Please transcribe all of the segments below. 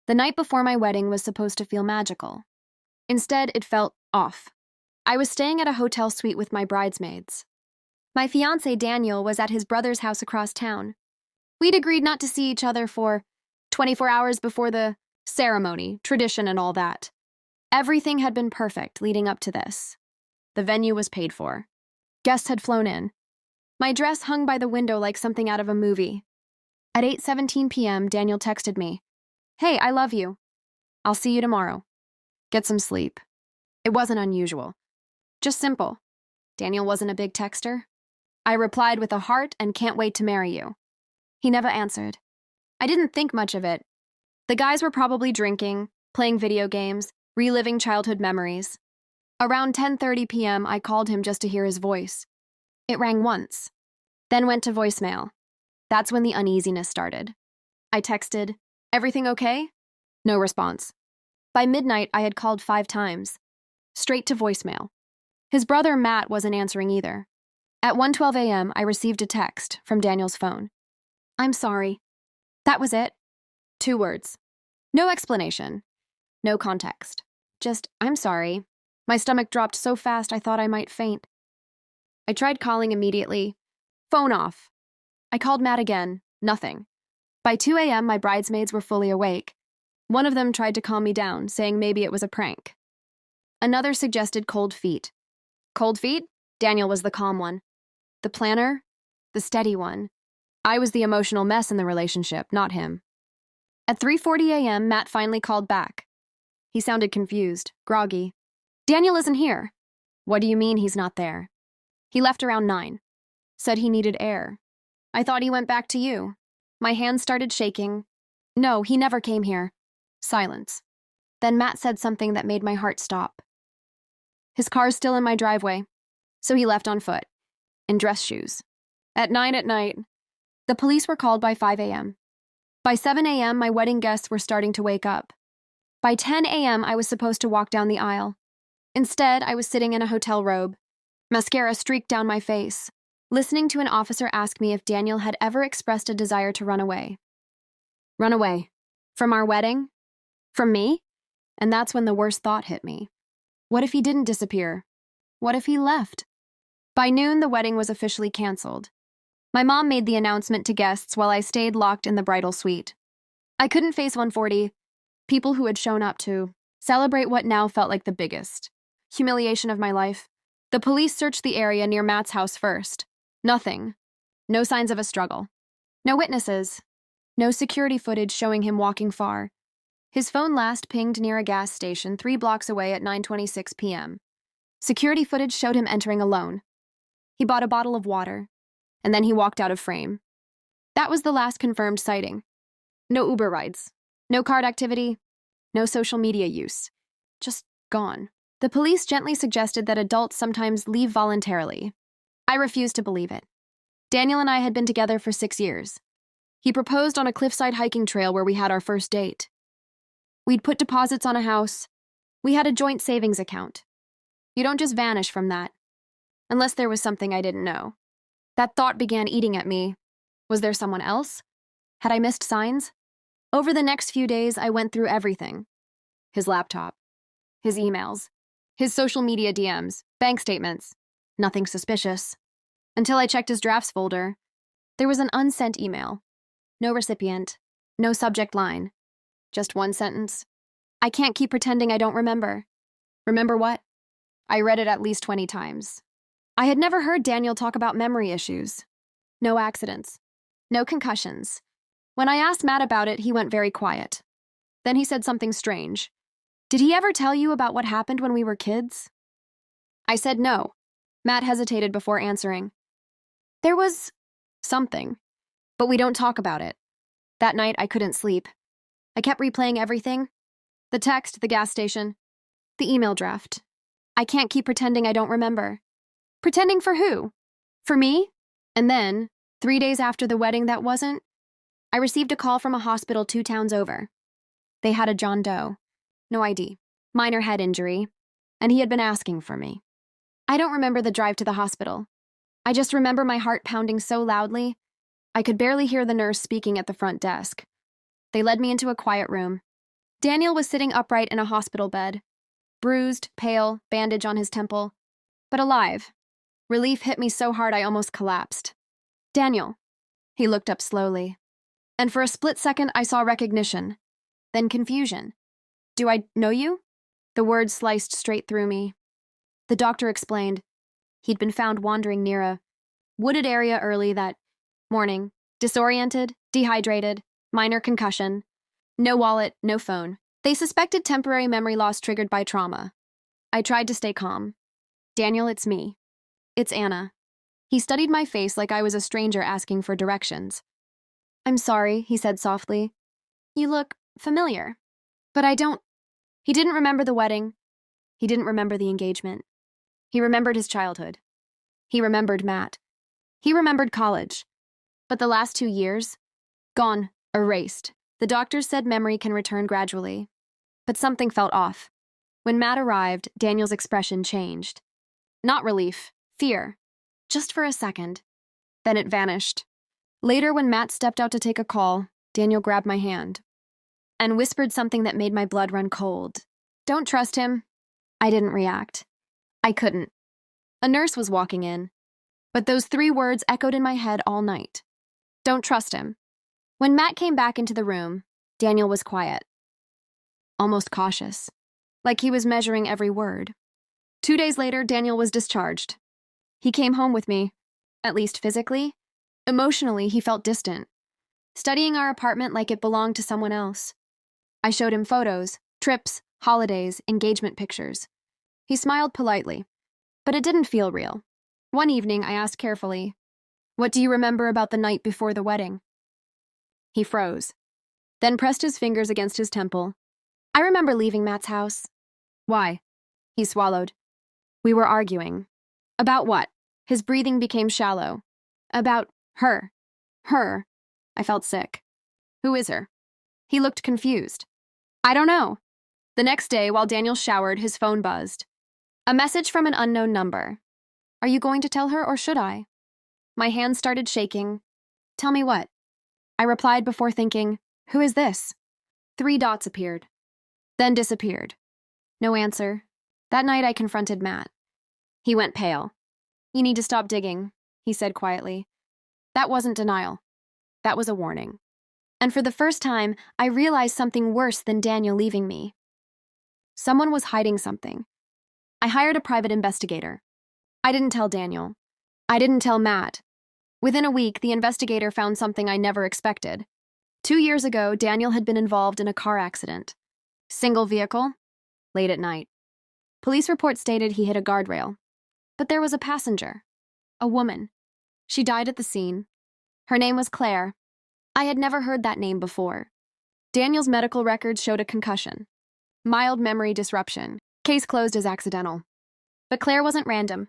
The night before my wedding was supposed to feel magical. Instead, it felt off. I was staying at a hotel suite with my bridesmaids. My fiancé Daniel was at his brother's house across town. We'd agreed not to see each other for 24 hours before the ceremony, tradition, and all that. Everything had been perfect leading up to this. The venue was paid for. Guests had flown in. My dress hung by the window like something out of a movie. At 8:17 p.m., Daniel texted me, "Hey, I love you. I'll see you tomorrow. Get some sleep." It wasn't unusual. Just simple. Daniel wasn't a big texter. I replied with a heart and can't wait to marry you. He never answered. I didn't think much of it. The guys were probably drinking, playing video games, reliving childhood memories. Around 10:30 p.m., I called him just to hear his voice. It rang once, then went to voicemail. That's when the uneasiness started. I texted, "Everything okay?" No response. By midnight, I had called 5 times. Straight to voicemail. His brother Matt wasn't answering either. At 1:12 a.m., I received a text from Daniel's phone. "I'm sorry." That was it. 2 words. No explanation. No context. Just, "I'm sorry." My stomach dropped so fast I thought I might faint. I tried calling immediately. Phone off. I called Matt again. Nothing. By 2 a.m., my bridesmaids were fully awake. One of them tried to calm me down, saying maybe it was a prank. Another suggested cold feet. Cold feet? Daniel was the calm one. The planner? The steady one. I was the emotional mess in the relationship, not him. At 3:40 a.m., Matt finally called back. He sounded confused, groggy. "Daniel isn't here." "What do you mean he's not there?" "He left around 9. Said he needed air." "I thought he went back to you." My hands started shaking. "No, he never came here." Silence. Then Matt said something that made my heart stop. "His car's still in my driveway, so he left on foot, in dress shoes. At 9 at night." The police were called by 5 a.m. By 7 a.m., my wedding guests were starting to wake up. By 10 a.m., I was supposed to walk down the aisle. Instead, I was sitting in a hotel robe. Mascara streaked down my face, listening to an officer ask me if Daniel had ever expressed a desire to run away. Run away? From our wedding? From me? And that's when the worst thought hit me. What if he didn't disappear? What if he left? By noon, the wedding was officially canceled. My mom made the announcement to guests while I stayed locked in the bridal suite. I couldn't face 140 people who had shown up to celebrate what now felt like the biggest humiliation of my life. The police searched the area near Matt's house first. Nothing. No signs of a struggle. No witnesses. No security footage showing him walking far. His phone last pinged near a gas station 3 blocks away at 9:26 p.m. Security footage showed him entering alone. He bought a bottle of water, and then he walked out of frame. That was the last confirmed sighting. No Uber rides. No card activity. No social media use. Just gone. The police gently suggested that adults sometimes leave voluntarily. I refused to believe it. Daniel and I had been together for 6 years. He proposed on a cliffside hiking trail where we had our first date. We'd put deposits on a house. We had a joint savings account. You don't just vanish from that. Unless there was something I didn't know. That thought began eating at me. Was there someone else? Had I missed signs? Over the next few days, I went through everything. His laptop. His emails. His social media DMs. Bank statements. Nothing suspicious. Until I checked his drafts folder. There was an unsent email. No recipient. No subject line. Just one sentence. "I can't keep pretending I don't remember." Remember what? I read it at least 20 times. I had never heard Daniel talk about memory issues. No accidents. No concussions. When I asked Matt about it, he went very quiet. Then he said something strange. "Did he ever tell you about what happened when we were kids?" I said no. Matt hesitated before answering. "There was something, but we don't talk about it." That night, I couldn't sleep. I kept replaying everything. The text, the gas station, the email draft. I can't keep pretending I don't remember. Pretending for who? For me? And then, 3 days after the wedding that wasn't, I received a call from a hospital 2 towns over. They had a John Doe. No ID. Minor head injury. And he had been asking for me. I don't remember the drive to the hospital. I just remember my heart pounding so loudly, I could barely hear the nurse speaking at the front desk. They led me into a quiet room. Daniel was sitting upright in a hospital bed, bruised, pale, bandage on his temple, but alive. Relief hit me so hard I almost collapsed. Daniel. He looked up slowly. And for a split second, I saw recognition, then confusion. Do I know you? The words sliced straight through me. The doctor explained. He'd been found wandering near a wooded area early that morning, disoriented, dehydrated, minor concussion, no wallet, no phone. They suspected temporary memory loss triggered by trauma. I tried to stay calm. Daniel, it's me. It's Anna. He studied my face like I was a stranger asking for directions. I'm sorry, he said softly. You look familiar. But I don't. He didn't remember the wedding. He didn't remember the engagement. He remembered his childhood. He remembered Matt. He remembered college. But the last 2 years? Gone, erased. The doctors said memory can return gradually. But something felt off. When Matt arrived, Daniel's expression changed. Not relief, fear. Just for a second. Then it vanished. Later, when Matt stepped out to take a call, Daniel grabbed my hand and whispered something that made my blood run cold. Don't trust him. I didn't react. I couldn't. A nurse was walking in. But those 3 words echoed in my head all night. Don't trust him. When Matt came back into the room, Daniel was quiet. Almost cautious. Like he was measuring every word. 2 days later, Daniel was discharged. He came home with me, at least physically. Emotionally, he felt distant, studying our apartment like it belonged to someone else. I showed him photos, trips, holidays, engagement pictures. He smiled politely, but it didn't feel real. One evening, I asked carefully, "What do you remember about the night before the wedding?" He froze, then pressed his fingers against his temple. I remember leaving Matt's house. Why? He swallowed. We were arguing. About what? His breathing became shallow. About her. Her. I felt sick. Who is her? He looked confused. I don't know. The next day, while Daniel showered, his phone buzzed. A message from an unknown number. Are you going to tell her or should I? My hands started shaking. Tell me what? I replied before thinking, who is this? 3 dots appeared. Then disappeared. No answer. That night I confronted Matt. He went pale. You need to stop digging, he said quietly. That wasn't denial. That was a warning. And for the first time, I realized something worse than Daniel leaving me. Someone was hiding something. I hired a private investigator. I didn't tell Daniel. I didn't tell Matt. Within a week, the investigator found something I never expected. 2 years ago, Daniel had been involved in a car accident. Single vehicle, late at night. Police reports stated he hit a guardrail. But there was a passenger, a woman. She died at the scene. Her name was Claire. I had never heard that name before. Daniel's medical records showed a concussion. Mild memory disruption. Case closed as accidental. But Claire wasn't random.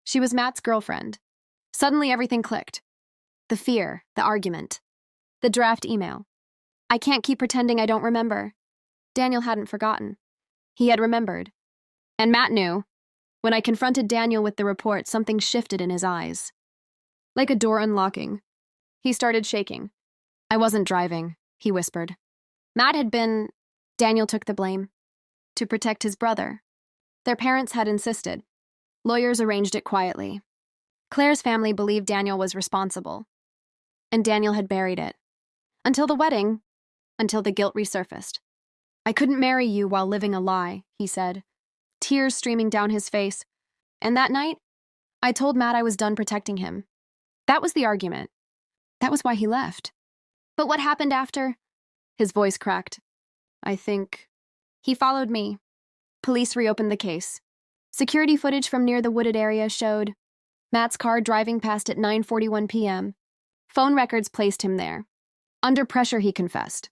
She was Matt's girlfriend. Suddenly everything clicked. The fear, the argument, the draft email. I can't keep pretending I don't remember. Daniel hadn't forgotten. He had remembered. And Matt knew. When I confronted Daniel with the report, something shifted in his eyes. Like a door unlocking. He started shaking. I wasn't driving, he whispered. Matt had been... Daniel took the blame. To protect his brother. Their parents had insisted. Lawyers arranged it quietly. Claire's family believed Daniel was responsible. And Daniel had buried it. Until the wedding. Until the guilt resurfaced. I couldn't marry you while living a lie, he said. Tears streaming down his face. And that night, I told Matt I was done protecting him. That was the argument. That was why he left. But what happened after? His voice cracked. I think... He followed me. Police reopened the case. Security footage from near the wooded area showed Matt's car driving past at 9:41 p.m. Phone records placed him there. Under pressure, he confessed.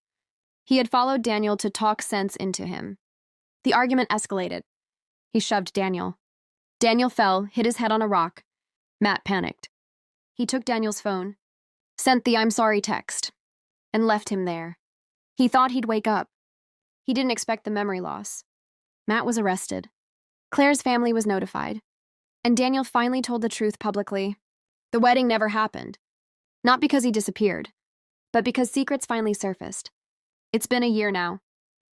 He had followed Daniel to talk sense into him. The argument escalated. He shoved Daniel. Daniel fell, hit his head on a rock. Matt panicked. He took Daniel's phone, sent the I'm sorry text, and left him there. He thought he'd wake up. He didn't expect the memory loss. Matt was arrested. Claire's family was notified. And Daniel finally told the truth publicly. The wedding never happened. Not because he disappeared, but because secrets finally surfaced. It's been a year now.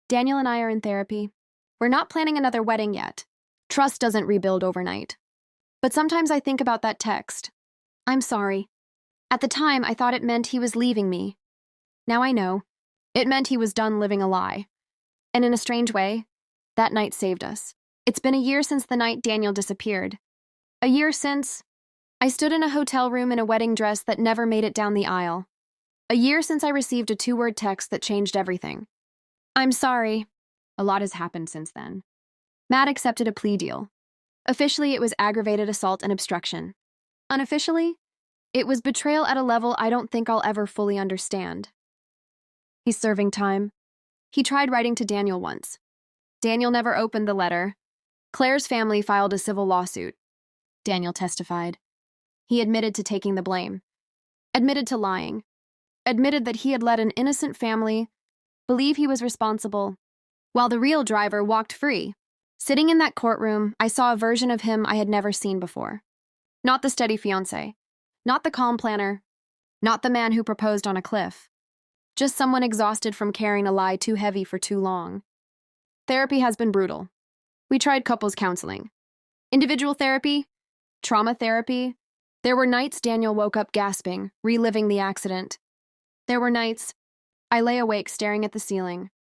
Daniel and I are in therapy. We're not planning another wedding yet. Trust doesn't rebuild overnight. But sometimes I think about that text. I'm sorry. At the time, I thought it meant he was leaving me. Now I know. It meant he was done living a lie. And in a strange way, that night saved us. It's been a year since the night Daniel disappeared. A year since I stood in a hotel room in a wedding dress that never made it down the aisle. A year since I received a 2-word text that changed everything. I'm sorry. A lot has happened since then. Matt accepted a plea deal. Officially, it was aggravated assault and obstruction. Unofficially, it was betrayal at a level I don't think I'll ever fully understand. He's serving time. He tried writing to Daniel once. Daniel never opened the letter. Claire's family filed a civil lawsuit. Daniel testified. He admitted to taking the blame. Admitted to lying. Admitted that he had let an innocent family believe he was responsible, while the real driver walked free. Sitting in that courtroom, I saw a version of him I had never seen before. Not the steady fiancé. Not the calm planner. Not the man who proposed on a cliff. Just someone exhausted from carrying a lie too heavy for too long. Therapy has been brutal. We tried couples counseling. Individual therapy. Trauma therapy. There were nights Daniel woke up gasping, reliving the accident. There were nights I lay awake staring at the ceiling,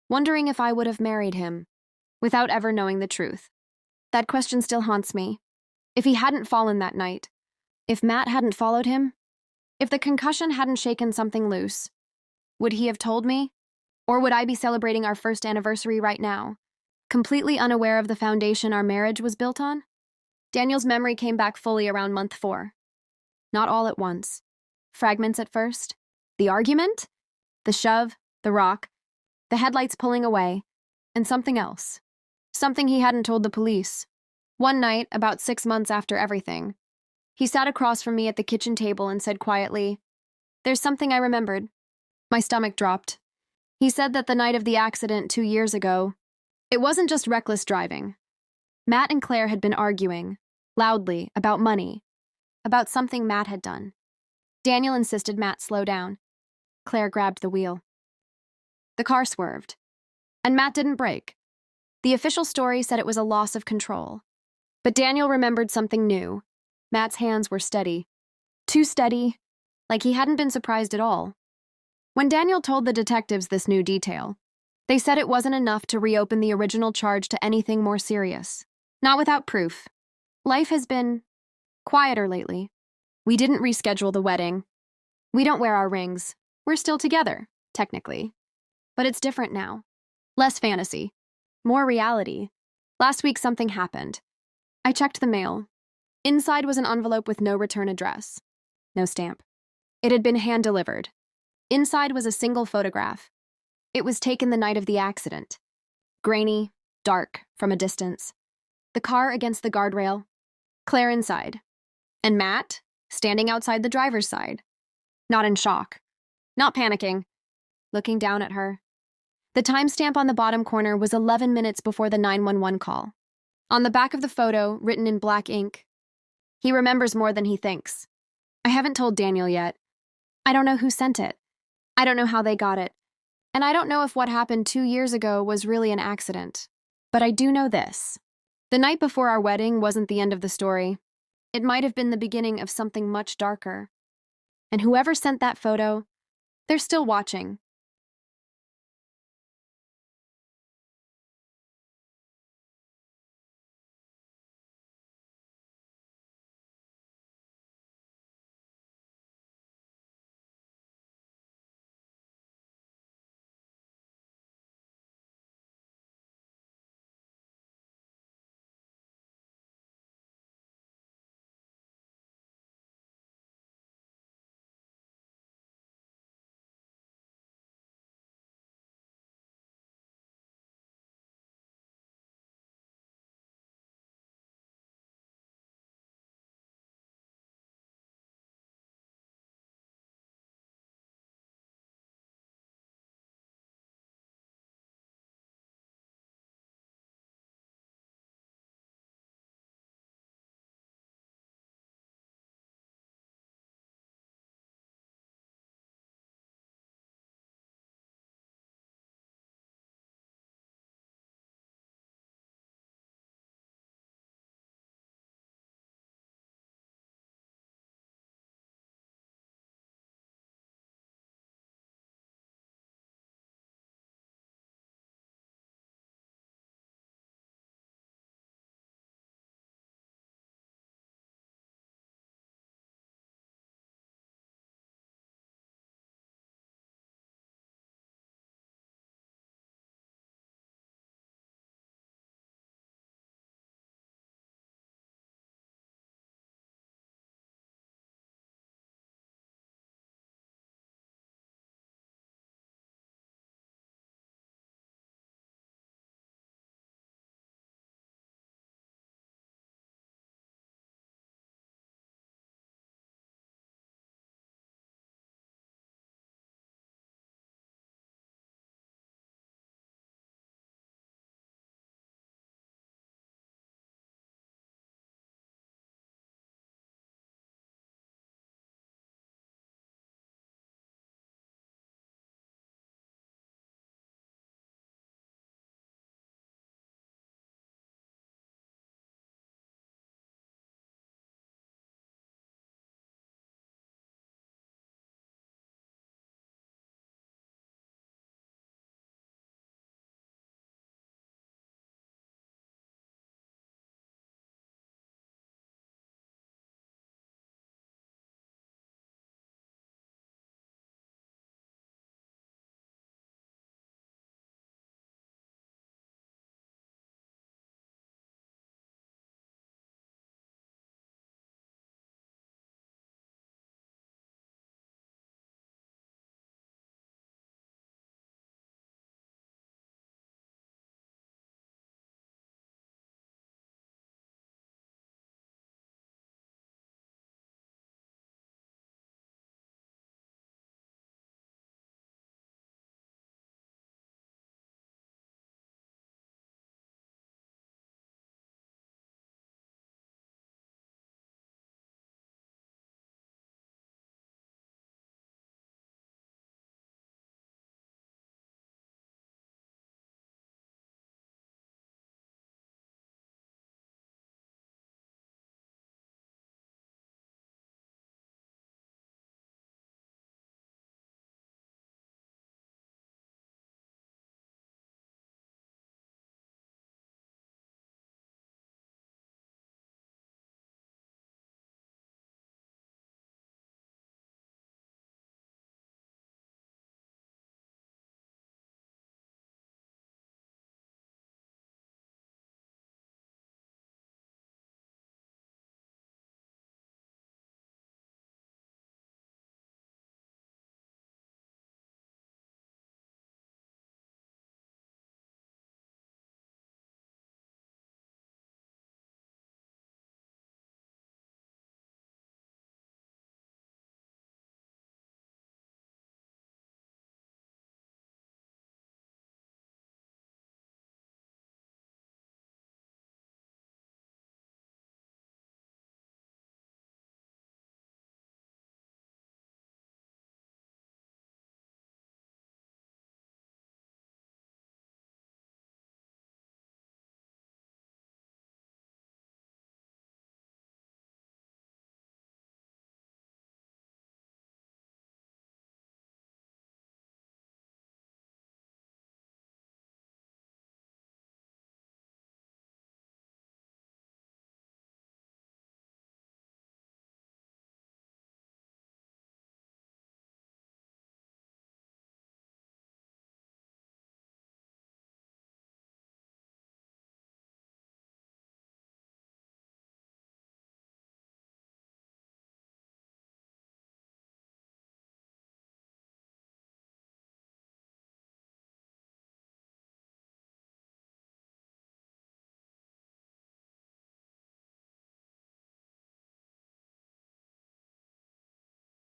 wondering if I would have married him, without ever knowing the truth. That question still haunts me. If he hadn't fallen that night, if Matt hadn't followed him, if the concussion hadn't shaken something loose, would he have told me? Or would I be celebrating our first anniversary right now, completely unaware of the foundation our marriage was built on? Daniel's memory came back fully around month 4. Not all at once. Fragments at first. The argument, the shove, the rock, the headlights pulling away, and something else. Something he hadn't told the police. One night, about 6 months after everything, he sat across from me at the kitchen table and said quietly, "There's something I remembered." My stomach dropped. He said that the night of the accident 2 years ago, it wasn't just reckless driving. Matt and Claire had been arguing, loudly, about money, about something Matt had done. Daniel insisted Matt slow down. Claire grabbed the wheel. The car swerved, and Matt didn't brake. The official story said it was a loss of control. But Daniel remembered something new. Matt's hands were steady. Too steady, like he hadn't been surprised at all. When Daniel told the detectives this new detail, they said it wasn't enough to reopen the original charge to anything more serious. Not without proof. Life has been quieter lately. We didn't reschedule the wedding. We don't wear our rings. We're still together, technically. But it's different now. Less fantasy. More reality. Last week something happened. I checked the mail. Inside was an envelope with no return address. No stamp. It had been hand-delivered. Inside was a single photograph. It was taken the night of the accident. Grainy, dark, from a distance. The car against the guardrail. Claire inside. And Matt, standing outside the driver's side. Not in shock. Not panicking. Looking down at her. The timestamp on the bottom corner was 11 minutes before the 911 call. On the back of the photo, written in black ink, "He remembers more than he thinks." I haven't told Daniel yet. I don't know who sent it. I don't know how they got it. And I don't know if what happened 2 years ago was really an accident. But I do know this. The night before our wedding wasn't the end of the story. It might have been the beginning of something much darker. And whoever sent that photo, they're still watching.